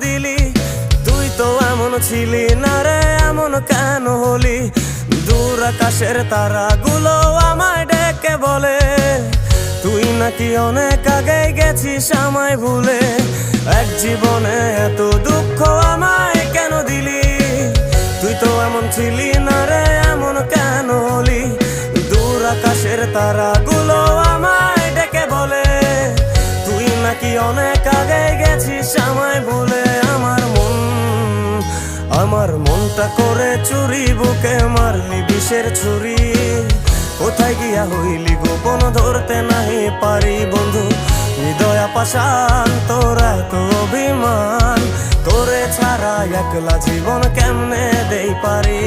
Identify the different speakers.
Speaker 1: দিলি? তুই তো এমন ছিলি না রে, এমন কেন হলি? দূর আকাশের তারাগুলো আমায় ডেকে বলে তুই নাকি অনেক আগে গেছিস আমায় ভুলে। এক জীবনে এত দুঃখ আমায় কেন দিলি? তুই তো এমন ছিলি না রে, এমন কেন হলি? দূর আকাশের তারাগুলো আমায় ডেকে বলে তুই নাকি অনেক আগে গেছিস আমায় ভুলে। আমার মনটা করে চুরি, বুকে মারলি বিষের ছুরি। কোথায় গিয়া হইলি গোপন ধরতে নাহি পারি বন্ধু। হৃদয় পাষাণ তোর এত অভিমান, তোরে ছাড়া একলা জীবন কেমনে দেই পারি?